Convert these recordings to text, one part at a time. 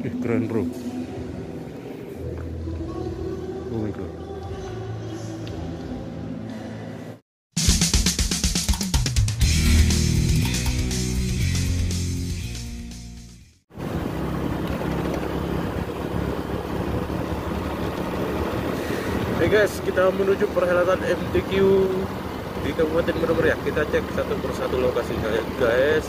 Ih, keren bro. Oh my god. Hey guys, kita menuju perhelatan MTQ di Kabupaten Bener-Meriah. Kita cek satu persatu lokasinya guys.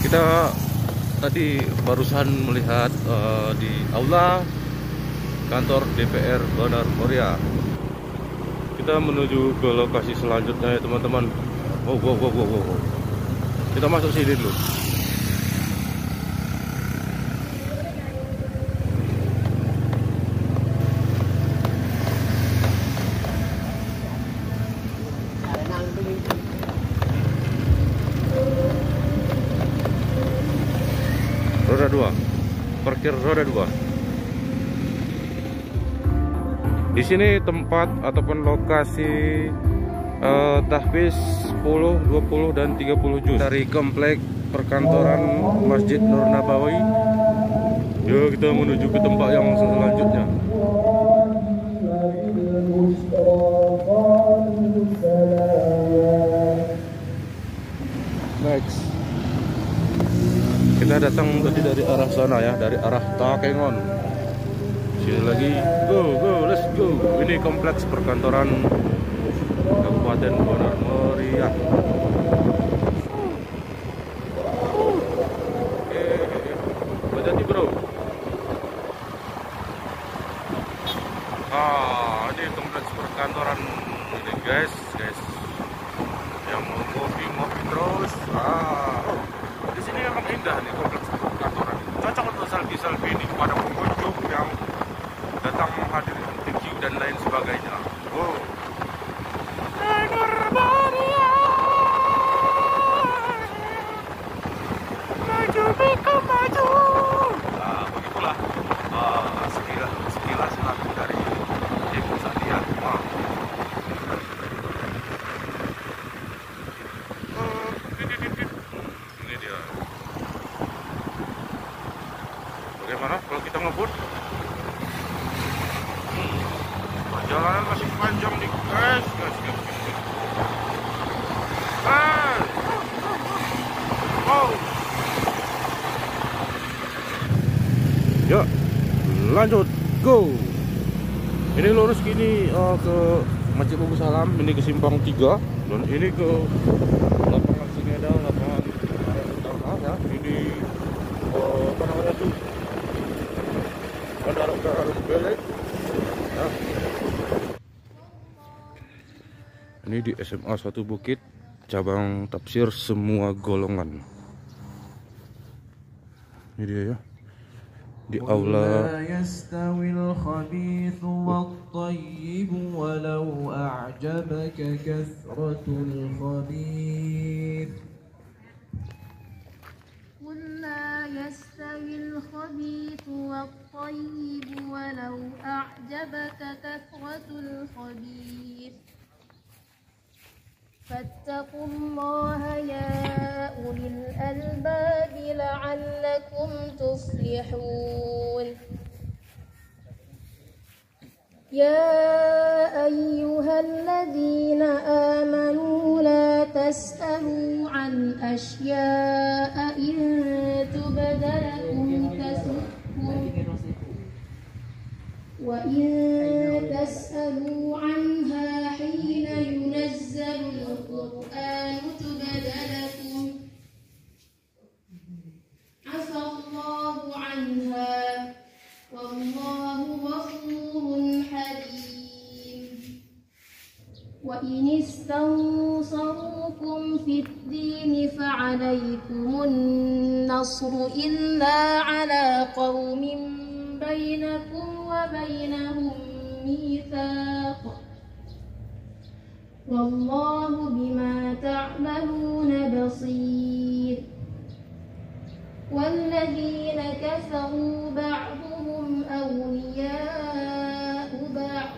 Kita tadi barusan melihat di aula kantor DPR Bener-Meriah. Kita menuju ke lokasi selanjutnya ya teman-teman. Wow. Kita masuk sini dulu. Roda 2, parkir roda 2. Di sini tempat ataupun lokasi tahfiz 10, 20 dan 30 juz dari komplek perkantoran Masjid Nur Nabawi. Yuk kita menuju ke tempat yang selanjutnya. Next. Kita datang tadi dari arah sana ya, dari arah Takengon. Sini lagi, let's go. Ini kompleks perkantoran Kabupaten Bener-Meriah. Hati-hati bro. Ini kompleks perkantoran ini guys. Yang mau ngopi terus. Di sini memang indah nih kompleks perkantoran. Cocok untuk selfie ini kepada pengunjung yang datang menghadiri MTQ dan lain sebagainya. Wow. Maju. Nah, begitulah sekilas lagu dari Ibu Sania. Ini dia. Bagaimana kalau kita ngebut? Perjalanan masih panjang nih guys. Wow. Yuk, lanjut, go. Ini lurus gini ke Masjid Abu Salam, ini ke Simpang 3 dan ini ke lapangan Singeda, lapangan utama ya. Ini apa namanya tuh? Bandara Udara Belek. Ya. Ini di SMA 1 Bukit, cabang tafsir semua golongan. Ini dia ya. Di aula. لا يستوي الخبيث والطيب ولو أعجبك كثرة الخبيث قل لا يستوي الخبيث والطيب ولو أعجبك كثرة الخبيث فاتقوا الله يا أولي الألباب لعلكم تفلحون يا أيها الذين آمنوا لا تسألوا عن أشياء إن تبد لكم تسؤكم وإن تسألوا عنها حين ينزل القرآن تبد لكم عفى الله عنها وإن استنصروكم في الدين فعليكم النصر إلا على قوم بينكم وبينهم ميثاق والله بما تعملون بصير والذين كفروا بعضهم أولياء بعض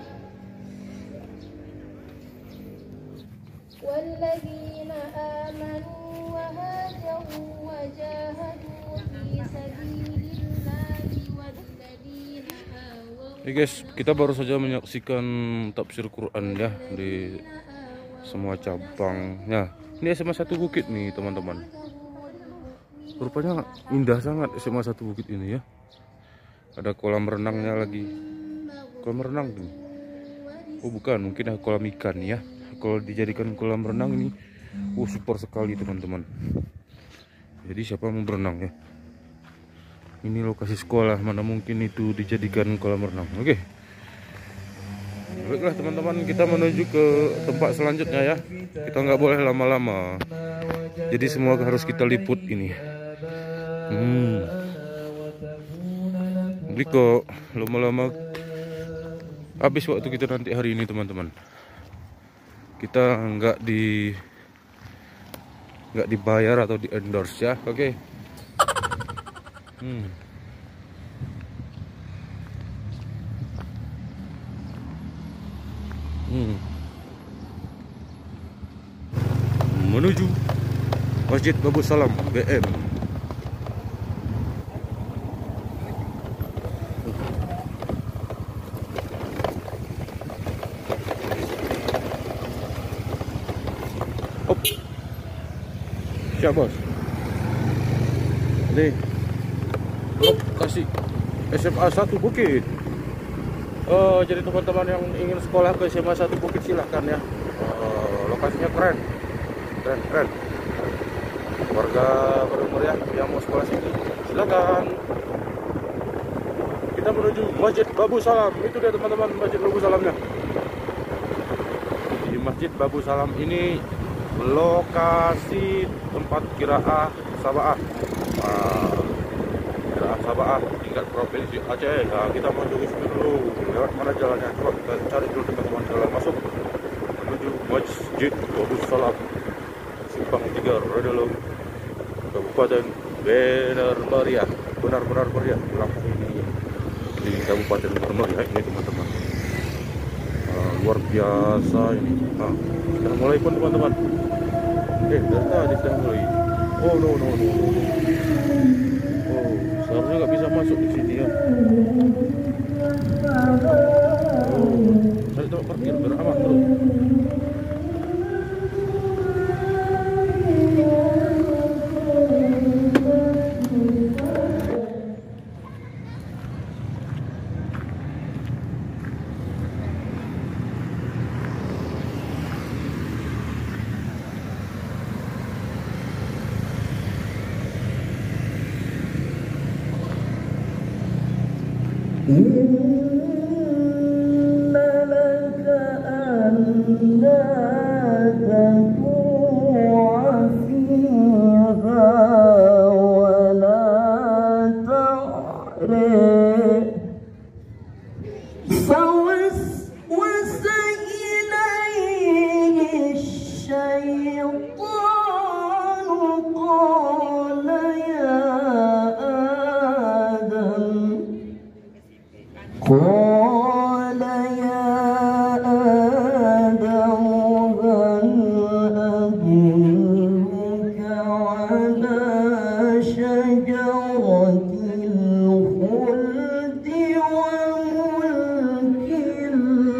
والذين آمنوا وهاجروا وجاهدوا في سبيل الله والذين آووا. Guys, kita baru saja menyaksikan tafsir Quran ya di semua cabangnya. Ini SMA 1 Bukit nih teman-teman. Rupanya indah sangat SMA 1 Bukit ini ya. Ada kolam renangnya lagi. Kolam renang nih. Oh bukan, mungkin ada kolam ikan ya. Kalau dijadikan kolam renang ini, super sekali teman-teman. Jadi siapa mau berenang ya? Ini lokasi sekolah, mana mungkin itu dijadikan kolam renang. Oke. Baiklah teman-teman, kita menuju ke tempat selanjutnya ya. Kita nggak boleh lama-lama. Jadi semua harus kita liput ini. Jadi kok lama-lama habis waktu kita nanti hari ini teman-teman. Kita nggak dibayar atau di endorse ya. Oke. Menuju Masjid Babus Salam BM. Siap bos. Nih lokasi SMA 1 Bukit. Oh, jadi teman-teman yang ingin sekolah ke SMA 1 Bukit silahkan ya. Lokasinya keren. Warga berumur ya yang mau sekolah sini silakan. Kita menuju Masjid Babus Salam. Itu dia teman-teman, Masjid Babus Salamnya. Di Masjid Babus Salam ini lokasi tempat qiraah Saba'ah. Qiraah Saba'ah tingkat provinsi Aceh. Nah, kita menuju ke situ dulu. Lewat mana jalannya? Coba kita cari dulu teman-teman jalan masuk menuju Masjid Babus Salam. Simpang 3 Rodolong, Kabupaten Benar Meriah. Benar-benar meriah langsung di Kabupaten Benar Meriah ini teman-teman. Luar biasa ini. Nah, kita mulai pun teman-teman. Dari tadi kita mulai. Oh no. Oh, seharusnya nggak bisa masuk di sini ya. Oh, cari tempat parkir biar aman terus. قال يا آدم هل أدلك على شجرة الخلد وملك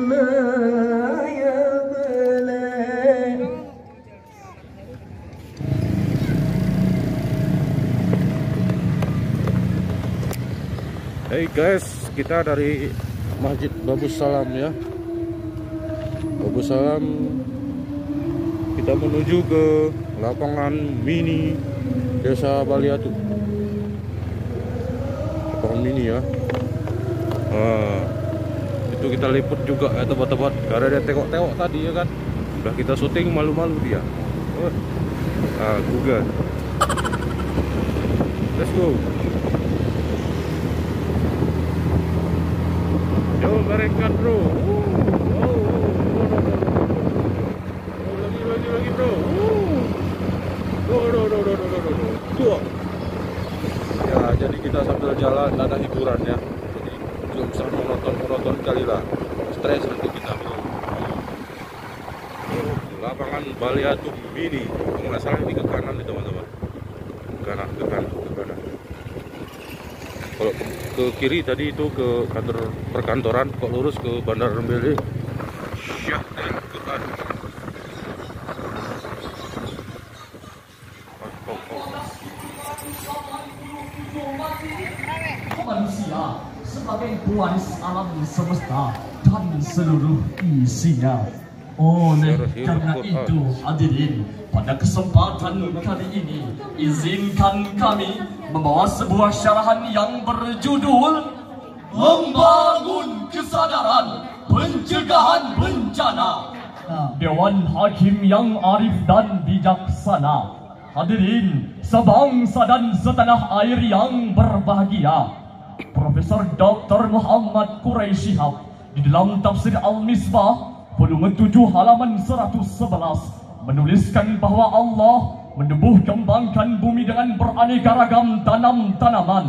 لا يبلى. Hey guys, kita dari Masjid Babus Salam ya. Babus Salam, kita menuju ke lapangan mini Desa Baliatu. Lapangan mini ya. Itu kita liput juga ya tempat-tempat. Karena dia tengok-tengok tadi ya kan. Udah kita syuting malu-malu dia. Oh. Google. Let's go. Yo, mereka bro. Lagi bro. Tuh. Ya, jadi kita sambil jalan ada hiburan ya. Jadi belum usah monoton kali lah. Stres nanti kita bro. Lapangan Baliatu Mini. Kalau nggak salah ini ke kanan nih teman-teman. Ke kanan. Kalau ke kiri tadi itu ke kantor perkantoran, kok lurus ke Bandar Rembele. Syah Quran. Manusia sebagai pewaris alam semesta dan seluruh isinya. Oleh karena itu, hadirin, pada kesempatan kali ini, izinkan kami membawa sebuah syarahan yang berjudul Membangun Kesadaran Pencegahan Bencana. Dewan Hakim yang arif dan bijaksana, hadirin sebangsa dan setanah air yang berbahagia, Profesor Dr. Muhammad Quraisy Shihab di dalam tafsir Al-Misbah volume 7 halaman 111 menuliskan bahwa Allah menumbuh kembangkan bumi dengan beraneka ragam tanam-tanaman.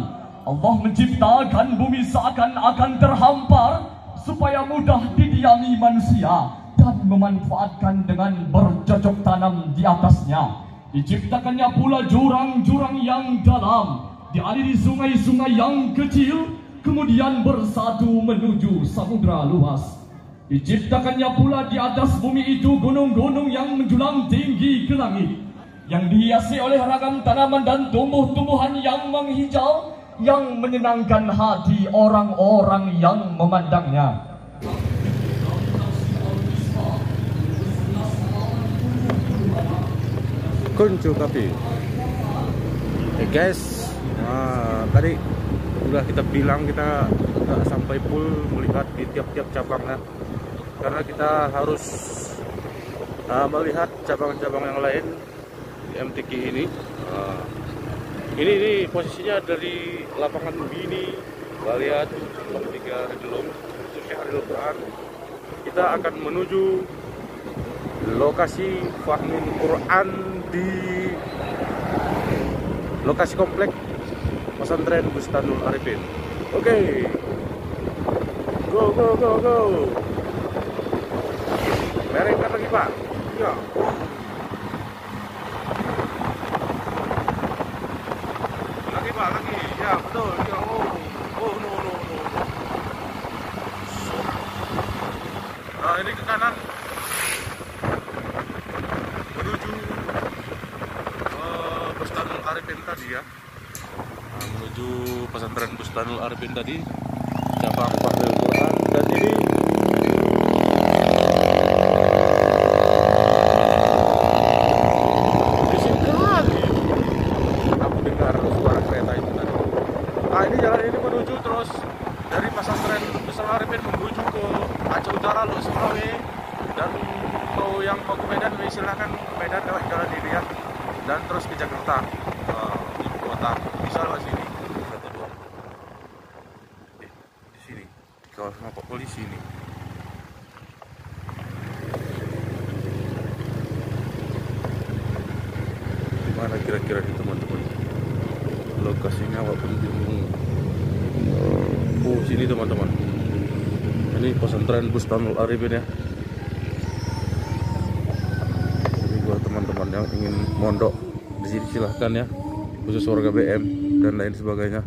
Allah menciptakan bumi seakan-akan terhampar supaya mudah didiami manusia dan memanfaatkan dengan bercocok tanam di atasnya. Diciptakannya pula jurang-jurang yang dalam, dialiri sungai-sungai yang kecil, kemudian bersatu menuju samudra luas. Diciptakannya pula di atas bumi itu gunung-gunung yang menjulang tinggi ke langit, yang dihiasi oleh ragam tanaman dan tumbuh-tumbuhan yang menghijau, yang menyenangkan hati orang-orang yang memandangnya. Kuncu kapi. Guys, tadi udah kita bilang kita nggak sampai full melihat di tiap-tiap cabangnya, karena kita harus melihat cabang-cabang yang lain di MTQ ini. Ini posisinya dari lapangan Mini Baliatu 3 Regelum, khususnya Hari Quran. Kita akan menuju lokasi Fahmul Quran di lokasi komplek pesantren Bustanul Arifin. Oke. Go. Mereka lagi Pak. Ya. Lagi. Ya, betul. Ya, no. Nah, ini ke kanan menuju Bustanul Arifin tadi ya. Menuju pesantren Bustanul Arifin tadi, cabang Fahmul Quran, dan ini disingkat lagi. Aku dengar suara kereta itu tadi. Nah, ini jalan ini menuju terus dari pesantren Bustanul Arifin menuju ke Aceh Utara, Lok Sulawe, dan yang mau ke Medan silahkan ke Medan lewat jalan ini ya, dan terus ke Jakarta, ibu kota, bisa lewat sini. Di sini di kawasan Pak Polisi ini. Dimana kira-kira nih teman-teman lokasinya? Walaupun bingung. Sini teman-teman, ini pesantren Bustanul Arifin ya. Jadi buat teman-teman yang ingin mondok di sini silahkan ya, khusus warga BM dan lain sebagainya.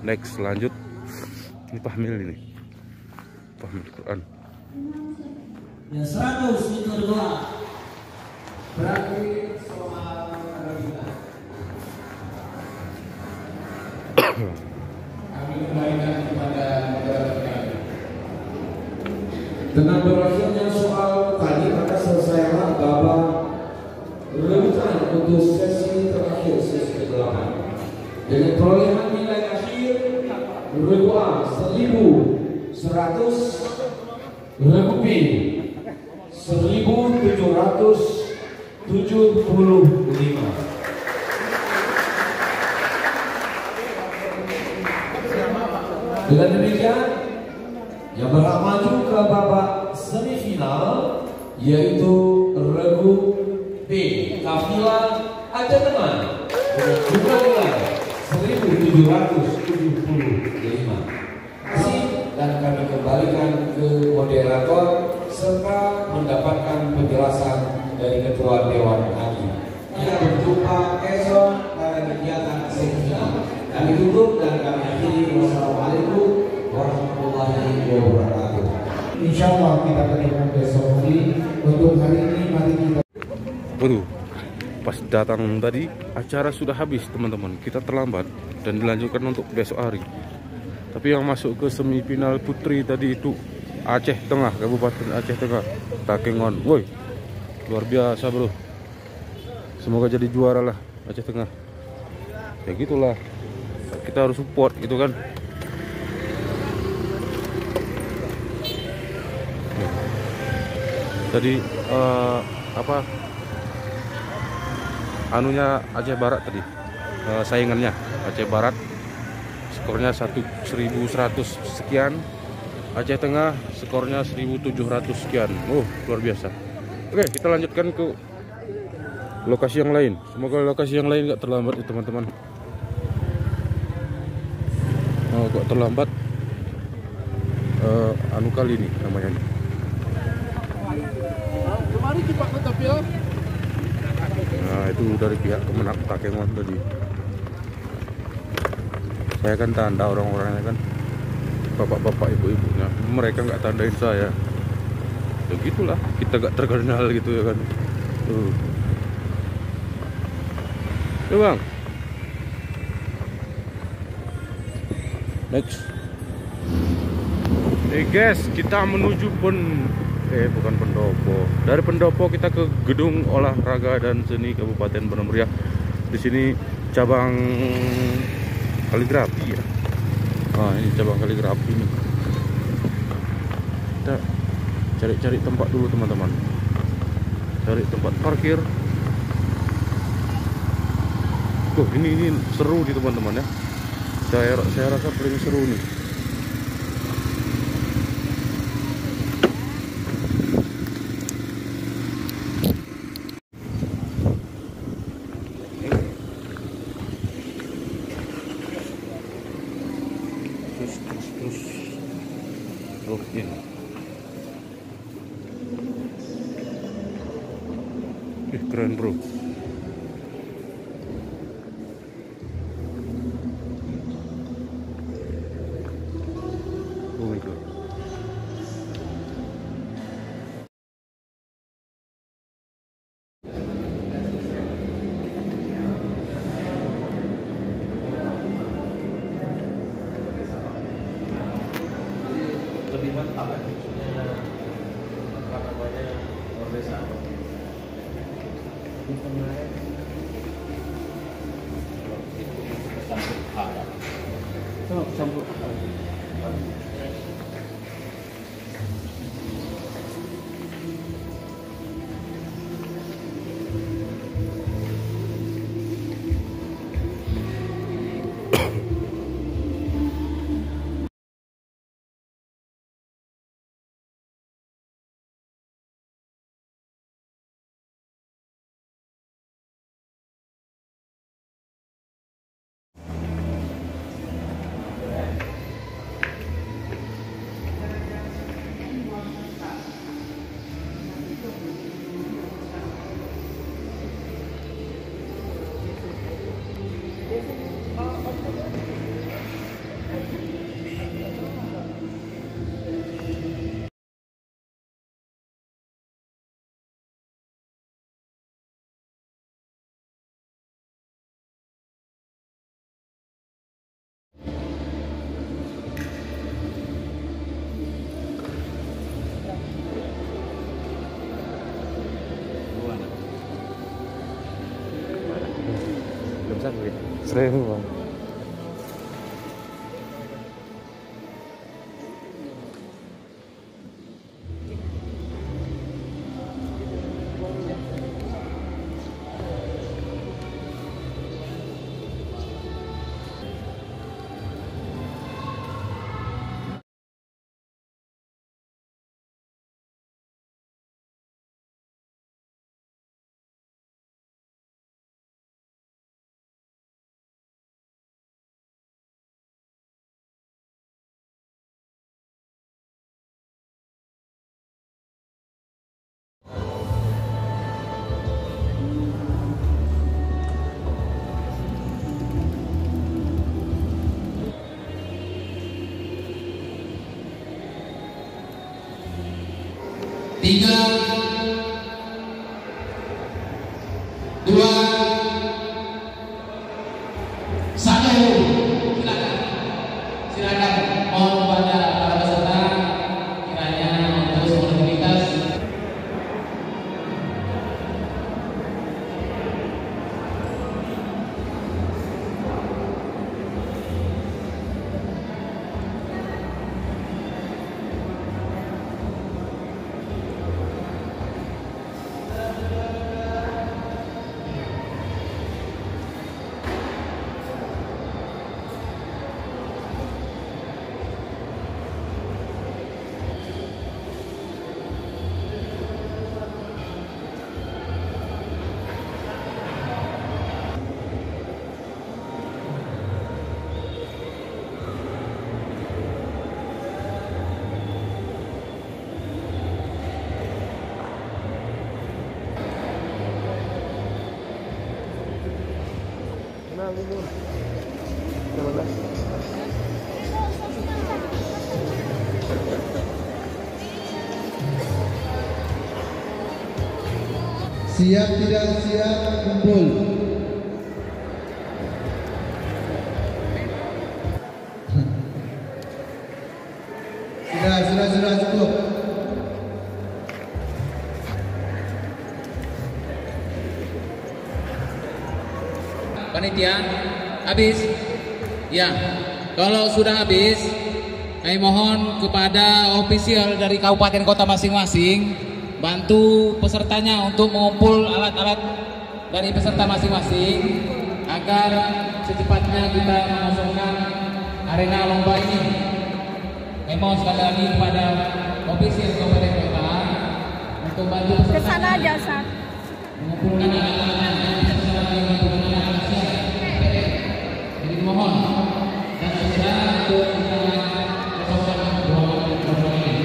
Next, lanjut. Ini Fahmil ini. Fahmul Quran. Ya 100 itu 2. Berarti soal Arabika. Kami kembalikan kepada negara kami. Dengan berakhirnya soal tadi, maka selesailah babak rebutan untuk sesi terakhir, sesi ke-8. Dengan perolehan nilai akhir Uruguay 1.100 lebih Dengan demikian, yang berhak maju ke babak semifinal yaitu regu B Kafilah Aceh Tengah dengan jumlah nilai 1775. Kasih dan kami kembalikan ke moderator serta mendapatkan penjelasan dari Ketua Dewan Hakim. Kita berjumpa esok pada kegiatan semifinal. Kami tutup dan kami akhiri. Wassalamualaikum warahmatullahi wabarakatuh. Insya Allah kita ketemu besok lagi. Untuk hari ini mari kita. Waduh, pas datang tadi acara sudah habis teman-teman. Kita terlambat dan dilanjutkan untuk besok hari. Tapi yang masuk ke semifinal putri tadi itu Aceh Tengah, Kabupaten Aceh Tengah, Takengon. Woi, luar biasa bro. Semoga jadi juara lah Aceh Tengah. Ya gitulah, kita harus support gitu kan. Tadi apa anunya Aceh Barat tadi, saingannya Aceh Barat skornya 1100 sekian, Aceh Tengah skornya 1700 sekian. Luar biasa. Oke, kita lanjutkan ke lokasi yang lain. Semoga lokasi yang lain nggak terlambat ya teman-teman. Kok terlambat anu kali ini namanya nih. Nah, itu dari pihak Kemenak Takengon tadi. Saya kan tanda orang-orangnya kan, bapak-bapak, ibu-ibunya. Mereka nggak tandain saya. Ya gitulah, kita nggak terkenal gitu ya kan. Ya bang. Next. Guys, kita menuju bukan Pendopo. Dari Pendopo kita ke Gedung Olahraga dan Seni Kabupaten Benar Meriah. Di sini cabang kaligrafi ya. Ini cabang kaligrafi nih. Kita cari-cari tempat dulu teman-teman. Cari tempat parkir. Ini seru nih teman-teman ya. Saya rasa paling seru nih. Terus ini. Keren bro. Oh my god. Lebih mantap kan namanya luar biasa. Sambut. Seribu bang. 3, 2, 1. Silakan. Mohon kepada para peserta kiranya terus beraktivitas. Siap tidak siap, kumpul. Sudah cukup. Panitia, habis? Ya, kalau sudah habis, kami mohon kepada ofisial dari kabupaten kota masing-masing bantu pesertanya untuk mengumpul alat-alat dari peserta masing-masing agar secepatnya kita mengosongkan arena lomba ini. Kami mohon sekali lagi kepada ofisial kabupaten kota untuk bantu peserta Kesana aja, Sat. mengumpulkan alat-alatnya. Jadi mohon dan segera untuk kita kosongkan ruangan ini.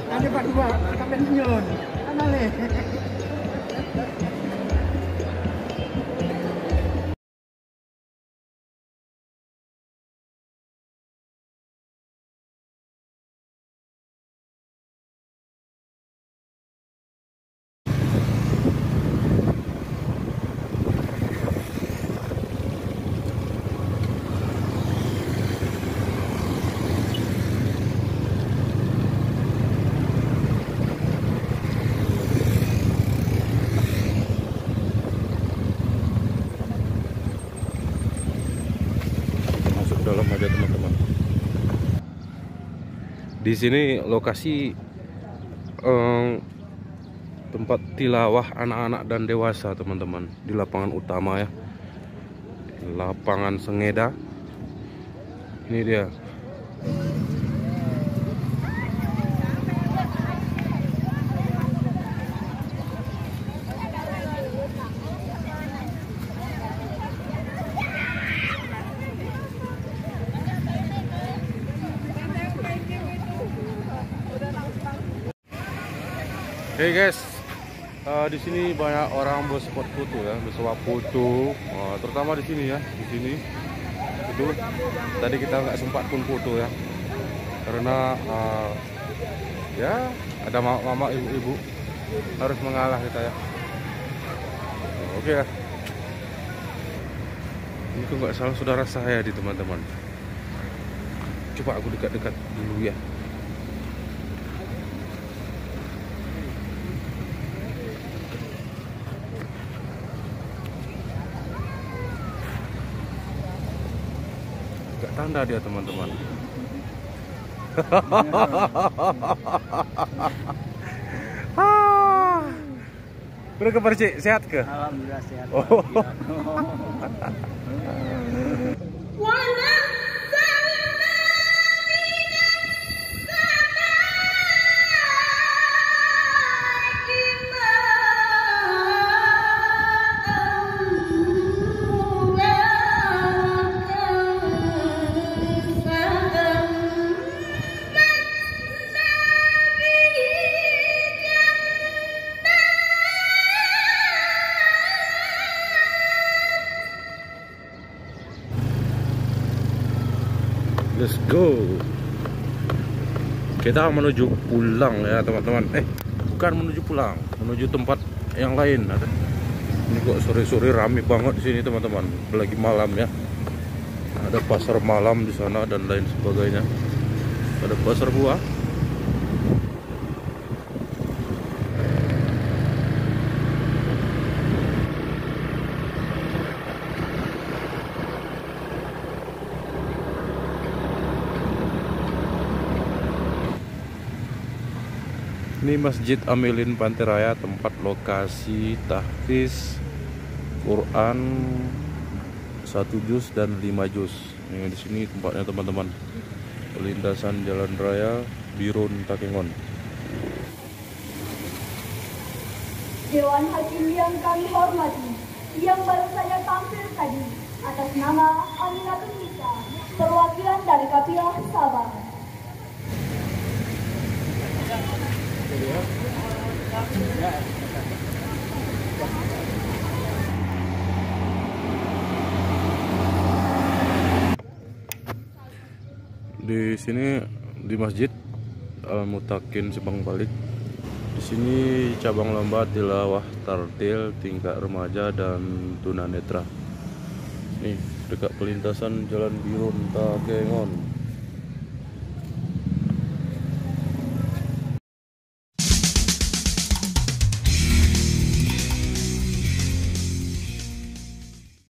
Ada Pak Dua, kapan nyon? Anale. Dalam aja teman-teman. Di sini lokasi tempat tilawah anak-anak dan dewasa teman-teman, di lapangan utama ya, lapangan Sengeda. Ini dia. Hey guys, di sini banyak orang berspot foto ya, bersuap foto, terutama di sini ya, di sini. Itu tadi kita nggak sempat pun foto ya, karena ya ada mama ibu-ibu harus mengalah kita ya. Oke ya. Ini tuh nggak salah saudara saya di teman-teman. Coba aku dekat-dekat dulu ya. Gak tanda dia teman-teman. Udah kabar Cik, sehat ke? Alhamdulillah sehat. Oh. go. Kita menuju pulang ya teman-teman. Bukan menuju pulang, menuju tempat yang lain. Ini kok sore-sore rame banget di sini teman-teman. Lagi malam ya. Ada pasar malam di sana dan lain sebagainya. Ada pasar buah. Ini Masjid Amilin Pantai Raya, tempat lokasi tahfiz Quran 1 juz dan 5 juz. Ini di sini tempatnya teman-teman. Perlintasan Jalan Raya Birun Takengon. Dewan Hakim yang kami hormati, yang baru saja tampil tadi atas nama Aminatul Nisa, perwakilan dari Kapilah Sabah. Di sini di Masjid Al-Mutakin Simpang Balik. Di sini cabang lomba tilawah tartil tingkat remaja dan tunanetra. Nih dekat pelintasan Jalan Birun Takengon.